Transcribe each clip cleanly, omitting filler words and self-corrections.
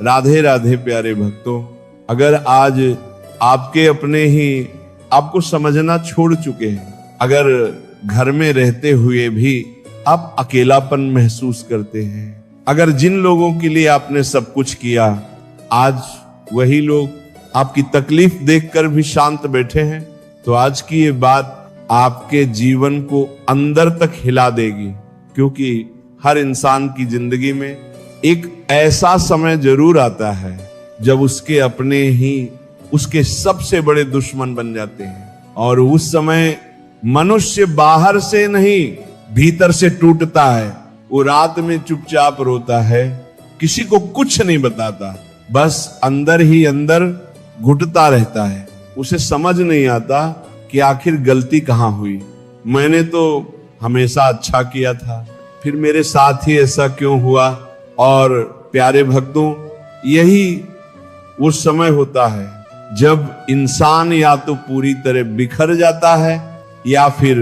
राधे राधे प्यारे भक्तों, अगर आज आपके अपने ही आपको समझना छोड़ चुके हैं, अगर घर में रहते हुए भी आप अकेलापन महसूस करते हैं, अगर जिन लोगों के लिए आपने सब कुछ किया आज वही लोग आपकी तकलीफ देखकर भी शांत बैठे हैं, तो आज की ये बात आपके जीवन को अंदर तक हिला देगी। क्योंकि हर इंसान की जिंदगी में एक ऐसा समय जरूर आता है जब उसके अपने ही उसके सबसे बड़े दुश्मन बन जाते हैं, और उस समय मनुष्य बाहर से नहीं भीतर से टूटता है। वो रात में चुपचाप रोता है, किसी को कुछ नहीं बताता, बस अंदर ही अंदर घुटता रहता है। उसे समझ नहीं आता कि आखिर गलती कहां हुई, मैंने तो हमेशा अच्छा किया था, फिर मेरे साथ ही ऐसा क्यों हुआ। और प्यारे भक्तों, यही वो समय होता है जब इंसान या तो पूरी तरह बिखर जाता है या फिर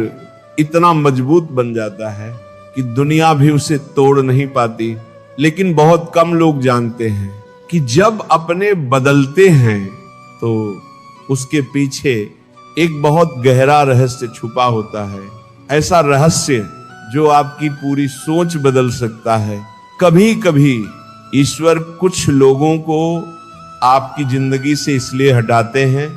इतना मजबूत बन जाता है कि दुनिया भी उसे तोड़ नहीं पाती। लेकिन बहुत कम लोग जानते हैं कि जब अपने बदलते हैं तो उसके पीछे एक बहुत गहरा रहस्य छुपा होता है। ऐसा रहस्य जो आपकी पूरी सोच बदल सकता है। कभी कभी ईश्वर कुछ लोगों को आपकी जिंदगी से इसलिए हटाते हैं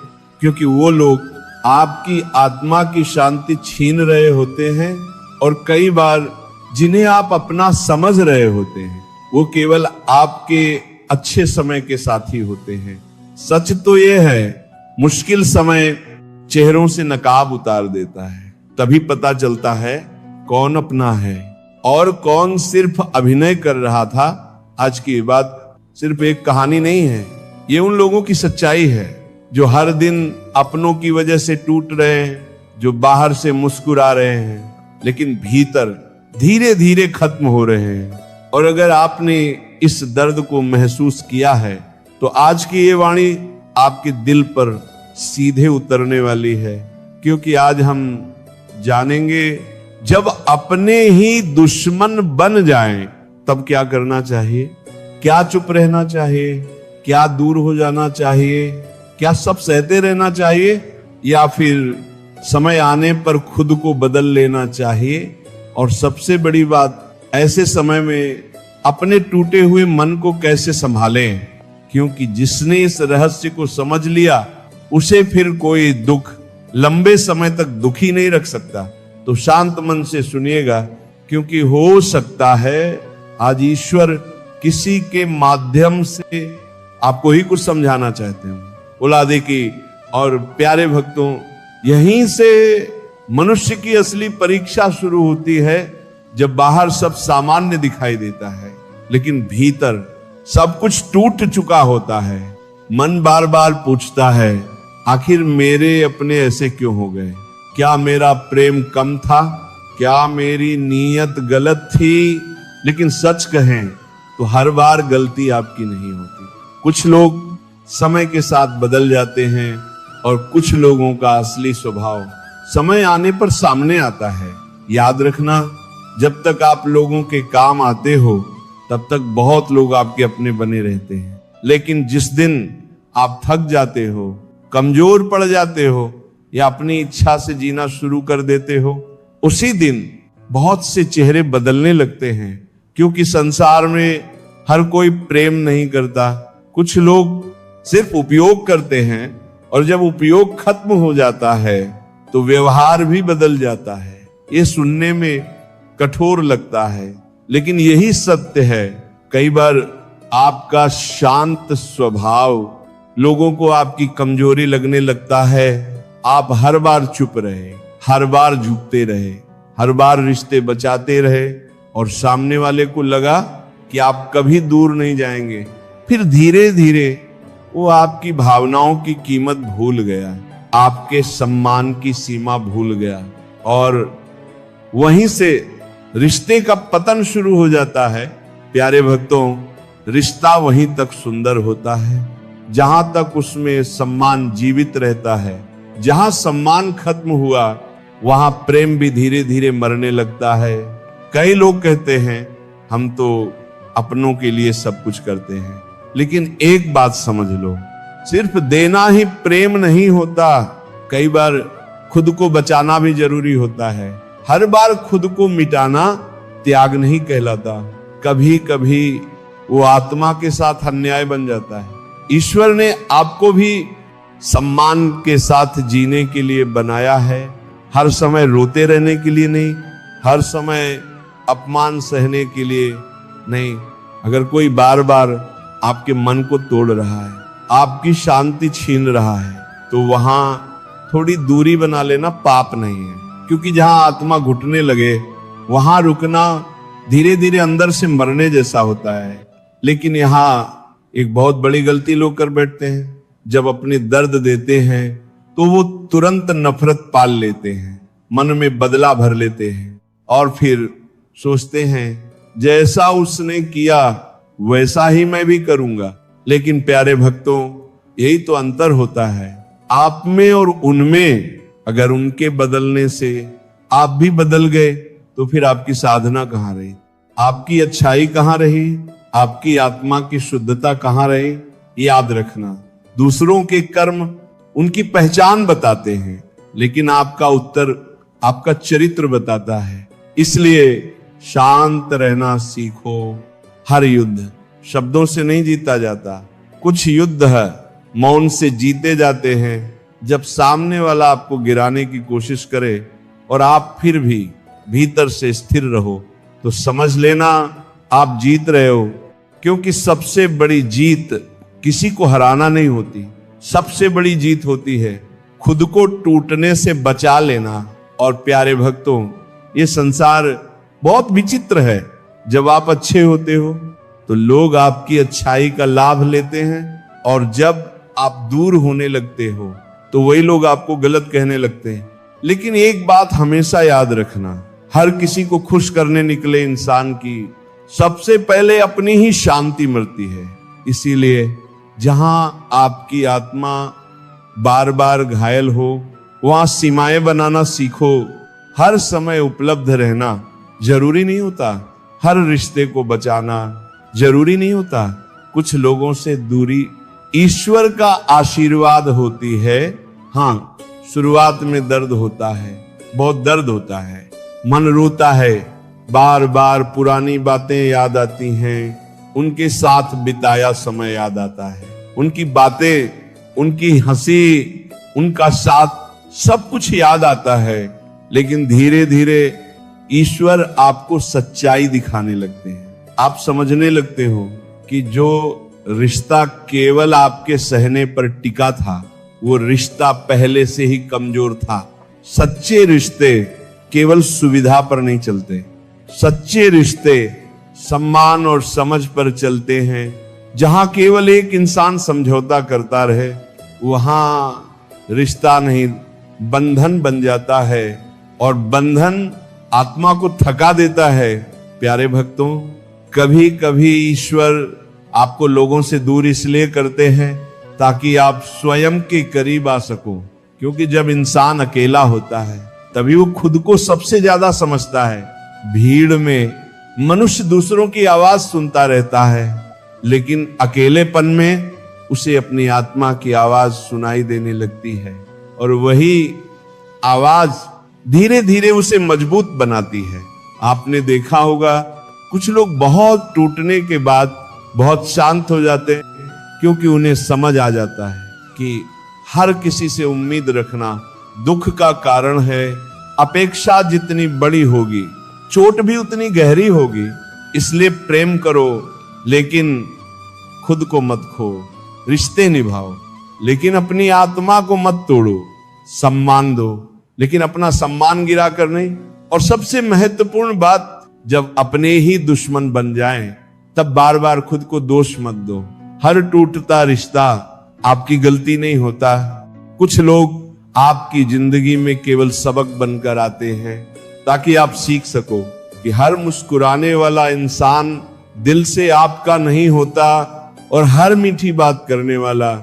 क्योंकि वो लोग आपकी आत्मा की शांति छीन रहे होते हैं, और कई बार जिन्हें आप अपना समझ रहे होते हैं वो केवल आपके अच्छे समय के साथी होते हैं। सच तो ये है, मुश्किल समय चेहरों से नकाब उतार देता है, तभी पता चलता है कौन अपना है और कौन सिर्फ अभिनय कर रहा था। आज की बात सिर्फ एक कहानी नहीं है, ये उन लोगों की सच्चाई है जो हर दिन अपनों की वजह से टूट रहे हैं, जो बाहर से मुस्कुरा रहे हैं लेकिन भीतर धीरे धीरे खत्म हो रहे हैं। और अगर आपने इस दर्द को महसूस किया है तो आज की ये वाणी आपके दिल पर सीधे उतरने वाली है, क्योंकि आज हम जानेंगे जब अपने ही दुश्मन बन जाएं तब क्या करना चाहिए, क्या चुप रहना चाहिए, क्या दूर हो जाना चाहिए, क्या सब सहते रहना चाहिए, या फिर समय आने पर खुद को बदल लेना चाहिए। और सबसे बड़ी बात, ऐसे समय में अपने टूटे हुए मन को कैसे संभालें, क्योंकि जिसने इस रहस्य को समझ लिया उसे फिर कोई दुख लंबे समय तक दुखी नहीं रख सकता। तो शांत मन से सुनिएगा, क्योंकि हो सकता है आज ईश्वर किसी के माध्यम से आपको ही कुछ समझाना चाहते हैं। बोला दे कि और प्यारे भक्तों, यहीं से मनुष्य की असली परीक्षा शुरू होती है, जब बाहर सब सामान्य दिखाई देता है लेकिन भीतर सब कुछ टूट चुका होता है। मन बार बार पूछता है, आखिर मेरे अपने ऐसे क्यों हो गए? क्या मेरा प्रेम कम था? क्या मेरी नीयत गलत थी? लेकिन सच कहें तो हर बार गलती आपकी नहीं होती। कुछ लोग समय के साथ बदल जाते हैं और कुछ लोगों का असली स्वभाव समय आने पर सामने आता है। याद रखना, जब तक आप लोगों के काम आते हो तब तक बहुत लोग आपके अपने बने रहते हैं, लेकिन जिस दिन आप थक जाते हो, कमजोर पड़ जाते हो या अपनी इच्छा से जीना शुरू कर देते हो, उसी दिन बहुत से चेहरे बदलने लगते हैं। क्योंकि संसार में हर कोई प्रेम नहीं करता, कुछ लोग सिर्फ उपयोग करते हैं, और जब उपयोग खत्म हो जाता है तो व्यवहार भी बदल जाता है। ये सुनने में कठोर लगता है, लेकिन यही सत्य है। कई बार आपका शांत स्वभाव लोगों को आपकी कमजोरी लगने लगता है। आप हर बार चुप रहे, हर बार झुकते रहे, हर बार रिश्ते बचाते रहे, और सामने वाले को लगा कि आप कभी दूर नहीं जाएंगे। फिर धीरे धीरे वो आपकी भावनाओं की कीमत भूल गया, आपके सम्मान की सीमा भूल गया, और वहीं से रिश्ते का पतन शुरू हो जाता है। प्यारे भक्तों, रिश्ता वहीं तक सुंदर होता है जहां तक उसमें सम्मान जीवित रहता है। जहां सम्मान खत्म हुआ वहां प्रेम भी धीरे धीरे मरने लगता है। कई लोग कहते हैं हम तो अपनों के लिए सब कुछ करते हैं, लेकिन एक बात समझ लो, सिर्फ देना ही प्रेम नहीं होता, कई बार खुद को बचाना भी जरूरी होता है। हर बार खुद को मिटाना त्याग नहीं कहलाता, कभी कभी वो आत्मा के साथ अन्याय बन जाता है। ईश्वर ने आपको भी सम्मान के साथ जीने के लिए बनाया है, हर समय रोते रहने के लिए नहीं, हर समय अपमान सहने के लिए नहीं। अगर कोई बार बार आपके मन को तोड़ रहा है, आपकी शांति छीन रहा है, तो वहां थोड़ी दूरी बना लेना पाप नहीं है। क्योंकि जहां आत्मा घुटने लगे वहां रुकना धीरे धीरे अंदर से मरने जैसा होता है। लेकिन यहाँ एक बहुत बड़ी गलती लोग कर बैठते हैं, जब अपने दर्द देते हैं तो वो तुरंत नफरत पाल लेते हैं, मन में बदला भर लेते हैं और फिर सोचते हैं जैसा उसने किया वैसा ही मैं भी करूंगा। लेकिन प्यारे भक्तों, यही तो अंतर होता है आप में और उनमें। अगर उनके बदलने से आप भी बदल गए तो फिर आपकी साधना कहां रही, आपकी अच्छाई कहां रही, आपकी आत्मा की शुद्धता कहां रही। याद रखना, दूसरों के कर्म उनकी पहचान बताते हैं, लेकिन आपका उत्तर आपका चरित्र बताता है। इसलिए शांत रहना सीखो। हर युद्ध शब्दों से नहीं जीता जाता, कुछ युद्ध है मौन से जीते जाते हैं। जब सामने वाला आपको गिराने की कोशिश करे और आप फिर भी भीतर से स्थिर रहो, तो समझ लेना आप जीत रहे हो। क्योंकि सबसे बड़ी जीत किसी को हराना नहीं होती, सबसे बड़ी जीत होती है खुद को टूटने से बचा लेना। और प्यारे भक्तों, ये संसार बहुत विचित्र है। जब आप अच्छे होते हो तो लोग आपकी अच्छाई का लाभ लेते हैं, और जब आप दूर होने लगते हो तो वही लोग आपको गलत कहने लगते हैं। लेकिन एक बात हमेशा याद रखना, हर किसी को खुश करने निकले इंसान की सबसे पहले अपनी ही शांति मरती है। इसीलिए जहां आपकी आत्मा बार बार घायल हो वहां सीमाएं बनाना सीखो। हर समय उपलब्ध रहना जरूरी नहीं होता, हर रिश्ते को बचाना जरूरी नहीं होता। कुछ लोगों से दूरी ईश्वर का आशीर्वाद होती है। हाँ, शुरुआत में दर्द होता है, बहुत दर्द होता है, मन रोता है, बार बार पुरानी बातें याद आती हैं, उनके साथ बिताया समय याद आता है, उनकी बातें, उनकी हंसी, उनका साथ, सब कुछ याद आता है। लेकिन धीरे धीरे ईश्वर आपको सच्चाई दिखाने लगते हैं। आप समझने लगते हो कि जो रिश्ता केवल आपके सहने पर टिका था, वो रिश्ता पहले से ही कमजोर था। सच्चे रिश्ते केवल सुविधा पर नहीं चलते, सच्चे रिश्ते सम्मान और समझ पर चलते हैं। जहां केवल एक इंसान समझौता करता रहे, वहां रिश्ता नहीं बंधन बन जाता है, और बंधन आत्मा को थका देता है। प्यारे भक्तों, कभी कभी ईश्वर आपको लोगों से दूर इसलिए करते हैं ताकि आप स्वयं के करीब आ सको। क्योंकि जब इंसान अकेला होता है तभी वो खुद को सबसे ज्यादा समझता है। भीड़ में मनुष्य दूसरों की आवाज सुनता रहता है, लेकिन अकेलेपन में उसे अपनी आत्मा की आवाज सुनाई देने लगती है, और वही आवाज धीरे धीरे उसे मजबूत बनाती है। आपने देखा होगा कुछ लोग बहुत टूटने के बाद बहुत शांत हो जाते हैं, क्योंकि उन्हें समझ आ जाता है कि हर किसी से उम्मीद रखना दुख का कारण है। अपेक्षा जितनी बड़ी होगी चोट भी उतनी गहरी होगी। इसलिए प्रेम करो, लेकिन खुद को मत खो। रिश्ते निभाओ, लेकिन अपनी आत्मा को मत तोड़ो। सम्मान दो, लेकिन अपना सम्मान गिरा कर नहीं। और सबसे महत्वपूर्ण बात, जब अपने ही दुश्मन बन जाएं, तब बार बार खुद को दोष मत दो। हर टूटता रिश्ता आपकी गलती नहीं होता। कुछ लोग आपकी जिंदगी में केवल सबक बनकर आते हैं, ताकि आप सीख सको कि हर मुस्कुराने वाला इंसान दिल से आपका नहीं होता, और हर मीठी बात करने वाला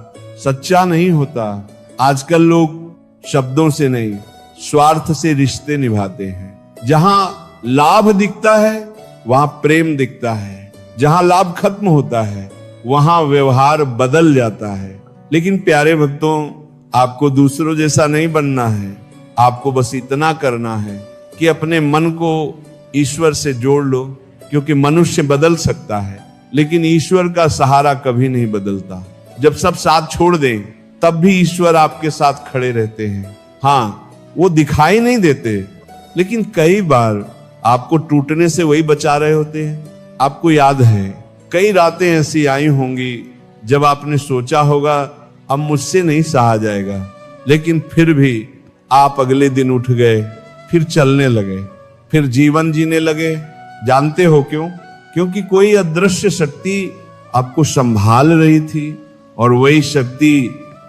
सच्चा नहीं होता। आजकल लोग शब्दों से नहीं, स्वार्थ से रिश्ते निभाते हैं। जहां लाभ दिखता है वहां प्रेम दिखता है, जहां लाभ खत्म होता है वहां व्यवहार बदल जाता है। लेकिन प्यारे भक्तों, आपको दूसरों जैसा नहीं बनना है। आपको बस इतना करना है कि अपने मन को ईश्वर से जोड़ लो, क्योंकि मनुष्य बदल सकता है लेकिन ईश्वर का सहारा कभी नहीं बदलता। जब सब साथ छोड़ दें तब भी ईश्वर आपके साथ खड़े रहते हैं। हाँ, वो दिखाई नहीं देते, लेकिन कई बार आपको टूटने से वही बचा रहे होते हैं। आपको याद है, कई रातें ऐसी आई होंगी जब आपने सोचा होगा अब मुझसे नहीं सहा जाएगा, लेकिन फिर भी आप अगले दिन उठ गए, फिर चलने लगे, फिर जीवन जीने लगे। जानते हो क्यों? क्योंकि कोई अदृश्य शक्ति आपको संभाल रही थी और वही शक्ति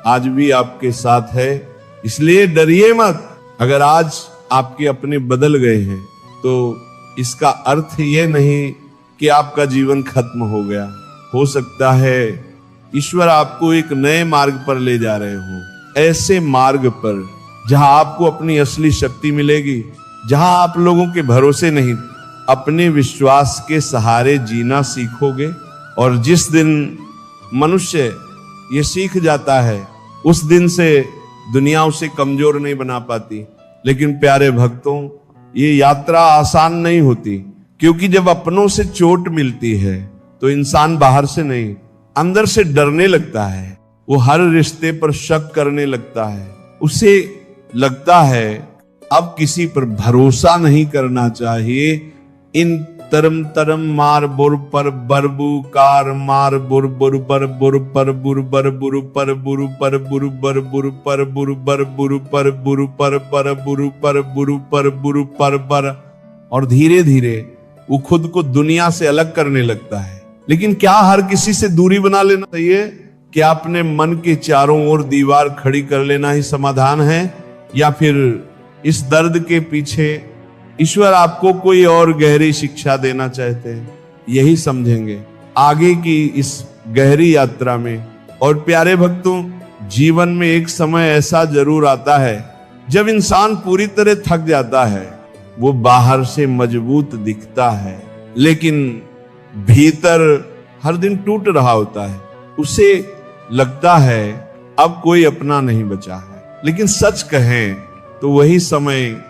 आज भी आपके साथ है। इसलिए डरिए मत। अगर आज आपके अपने बदल गए हैं तो इसका अर्थ ये नहीं कि आपका जीवन खत्म हो गया। हो सकता है ईश्वर आपको एक नए मार्ग पर ले जा रहे हो, ऐसे मार्ग पर जहां आपको अपनी असली शक्ति मिलेगी, जहां आप लोगों के भरोसे नहीं अपने विश्वास के सहारे जीना सीखोगे। और जिस दिन मनुष्य ये सीख जाता है उस दिन से दुनिया उसे कमजोर नहीं बना पाती। लेकिन प्यारे भक्तों, ये यात्रा आसान नहीं होती, क्योंकि जब अपनों से चोट मिलती है तो इंसान बाहर से नहीं अंदर से डरने लगता है। वो हर रिश्ते पर शक करने लगता है। उसे लगता है अब किसी पर भरोसा नहीं करना चाहिए। इन तरम तरम मार बुर पर बरबू कार मार बुर बुर पर बुर पर बुर बर बुर पर बुरु पर बुरु बर बुर पर बुरु बर बुरु पर बुरु पर पर बुरु पर बुरु पर बुरु पर बर। और धीरे धीरे वो खुद को दुनिया से अलग करने लगता है। लेकिन क्या हर किसी से दूरी बना लेना चाहिए? क्या अपने मन के चारों ओर दीवार खड़ी कर लेना ही समाधान है? या फिर इस दर्द के पीछे ईश्वर आपको कोई और गहरी शिक्षा देना चाहते हैं? यही समझेंगे आगे की इस गहरी यात्रा में। और प्यारे भक्तों, जीवन में एक समय ऐसा जरूर आता है जब इंसान पूरी तरह थक जाता है। वो बाहर से मजबूत दिखता है लेकिन भीतर हर दिन टूट रहा होता है। उसे लगता है अब कोई अपना नहीं बचा है। लेकिन सच कहें तो वही समय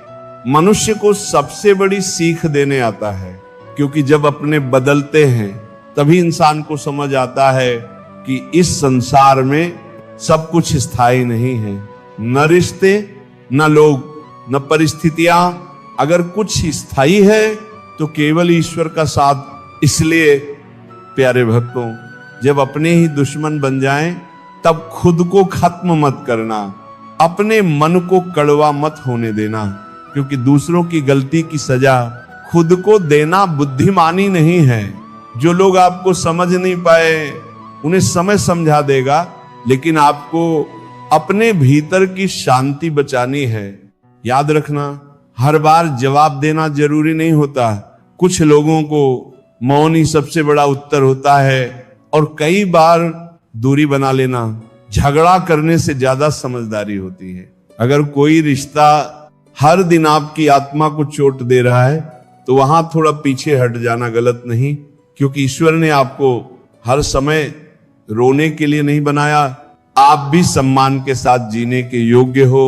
मनुष्य को सबसे बड़ी सीख देने आता है, क्योंकि जब अपने बदलते हैं तभी इंसान को समझ आता है कि इस संसार में सब कुछ स्थायी नहीं है। न रिश्ते, न लोग, न परिस्थितियां। अगर कुछ स्थायी है तो केवल ईश्वर का साथ। इसलिए प्यारे भक्तों, जब अपने ही दुश्मन बन जाएं तब खुद को खत्म मत करना, अपने मन को कड़वा मत होने देना, क्योंकि दूसरों की गलती की सजा खुद को देना बुद्धिमानी नहीं है। जो लोग आपको समझ नहीं पाए उन्हें समय समझा देगा, लेकिन आपको अपने भीतर की शांति बचानी है। याद रखना, हर बार जवाब देना जरूरी नहीं होता। कुछ लोगों को मौन ही सबसे बड़ा उत्तर होता है और कई बार दूरी बना लेना झगड़ा करने से ज्यादा समझदारी होती है। अगर कोई रिश्ता हर दिन आपकी आत्मा को चोट दे रहा है तो वहां थोड़ा पीछे हट जाना गलत नहीं, क्योंकि ईश्वर ने आपको हर समय रोने के लिए नहीं बनाया। आप भी सम्मान के साथ जीने के योग्य हो।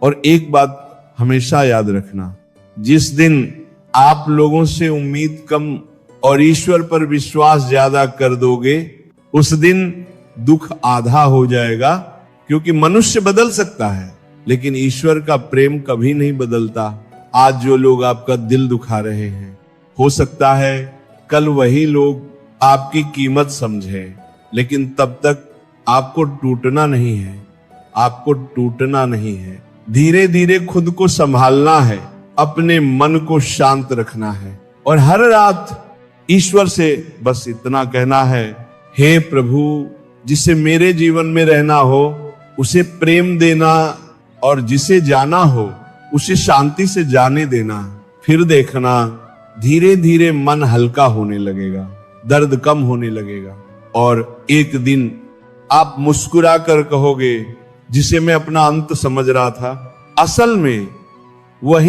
और एक बात हमेशा याद रखना, जिस दिन आप लोगों से उम्मीद कम और ईश्वर पर विश्वास ज्यादा कर दोगे, उस दिन दुख आधा हो जाएगा। क्योंकि मनुष्य बदल सकता है लेकिन ईश्वर का प्रेम कभी नहीं बदलता। आज जो लोग आपका दिल दुखा रहे हैं, हो सकता है कल वही लोग आपकी कीमत समझें, लेकिन तब तक आपको टूटना नहीं है। आपको टूटना नहीं है। धीरे धीरे खुद को संभालना है, अपने मन को शांत रखना है और हर रात ईश्वर से बस इतना कहना है, हे प्रभु, जिसे मेरे जीवन में रहना हो उसे प्रेम देना और जिसे जाना हो उसे शांति से जाने देना। फिर देखना धीरे धीरे मन हल्का होने लगेगा, दर्द कम होने लगेगा और एक दिन आप मुस्कुरा कर कहोगे, जिसे मैं अपना अंत समझ रहा था, असल में वही